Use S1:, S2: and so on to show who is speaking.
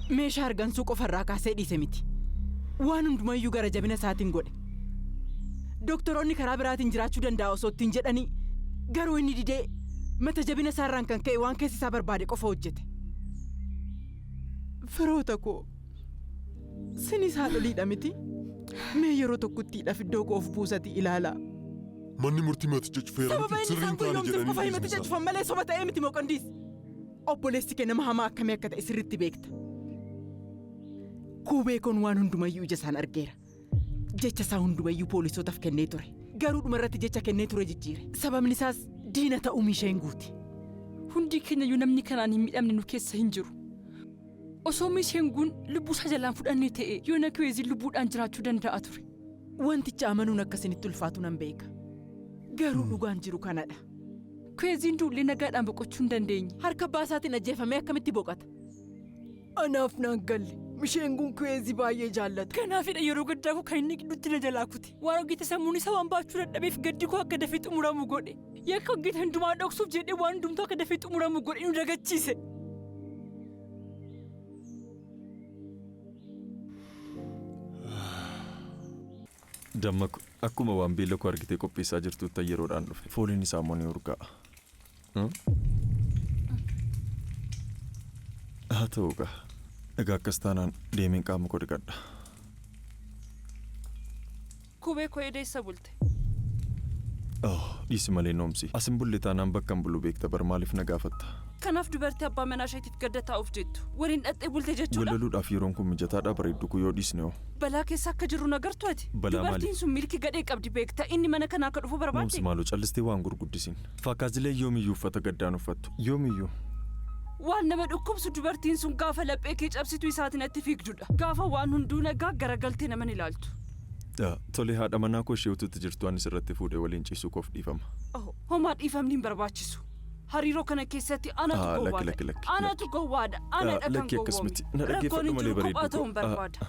S1: meeshaa argansuu qofarraa kaasee dhiise miti. Waan hundumayyuu gara jabina isaatiin godhe. Doktoroonni karaa biraatiin jiraachuu danda'a osoo ittiin jedhanii garuu inni didee mata jabina isaarraan kan ka'e waan keessi isaa barbaade qofa hojjete. Firoota koo sinis haadholiidha miti. Mee yeroo tokkottiidhaaf iddoo koo of buusati ilaalaa.
S2: Manni murtii maticha cufeera miti sirriin taane jedhanii
S1: qofaa maticha cufan malee soba ta'ee miti moqondiis. Obboleessi kee nama hamaa akkamii akka ta'e sirriitti beekta. Kuubee kun waan hundumayyuu ija isaan argeera. Jecha isaa hundumayyuu poolisootaaf kennee ture. Garuu dhumarratti jecha kennee ture jijjiire. Sababni isaas diina ta'uu Mishinguuti.
S3: Hundi keenyayyuu namni kanaan hin miidhamne nu keessa hin jiru. Osoo Mishinguun lubbuu isaa jalaan fudhannee ta'e yoona Kuwenzii lubbuudhaan jiraachuu danda'a ture.
S1: Wanticha amanuun akkasinitti ulfaatu nan beeka. Garuu dhugaan jiru kanadha.
S3: Kuwenziin duullee nagaadhaan boqochuu hin dandeenye.
S1: Harka baasaatiin ajjeefamee akkamitti boqata? Anaaf naan galle. Mishinguun Kuwenzii baay'ee jaallata.
S3: Kanaafidha yeroo gaddaa koo kan inni gidduutti na jalaa kute. Waan hojjete sammuun isaa waan baachuu dadhabeef gaddi koo akka dafee xumuramu godhe. Yakka hojjete hundumaa dhoksuuf jedhee waan hundumtuu akka dafee xumuramu godhe nu dagachiise.
S4: Dammaku akkuma waan beela koo argitee qopheessaa jirtutti yeroodhaan dhufe. Fooliin isaa immoo ni urgaa'a. Haa ta'uu gaa. Egaa akkas taanaan deemeen qaama koo dhiqadha.
S3: Kubee koo edeessa bulte.
S4: Dhiisi malee noomsi. Asin bulle taanaan bakka hin bulu beekta bar maaliif na gaafatta?
S3: Kanaaf dubartii abbaa manaa isheetiif gadda taa'uuf jettu. Waliin dhaxxee bulte jechuudha.
S4: Walaluudhaaf yeroon kun mijataadha bareeddu kun yoo dhiisne hoo.
S3: Balaa keessa akka jirru nagartu ati.
S4: Balaa maali?
S3: Dubartiin sun milki gadhee qabdi beekta. Inni mana kanaa akka dhufu barbaadde.
S4: Noomsi maaloo callistee waan gurguddisiin. Fakazileen yoomiyyuu uffata gaddaan uffattu. Yoomiyyuu.
S3: Waan nama dhukkubsu dubartiin sun gaafa laphee kee cabsitu isaatiin itti fiigdudha. Gaafa waan hunduu nagaa garagaltee naman ilaaltu.
S4: Tole haadha manaa koo ishee ututti jirtu anis irratti fuudhee waliin ciisuu koof dhiifama.
S3: Homaa dhiifamni hin barbaachisu. Hariiroo kana keessatti anatu gowwaadha. Anatu gowwaadha. Anadha kan gowwoomne. Rakkoon hin jiru kophaa ta'uun barbaada.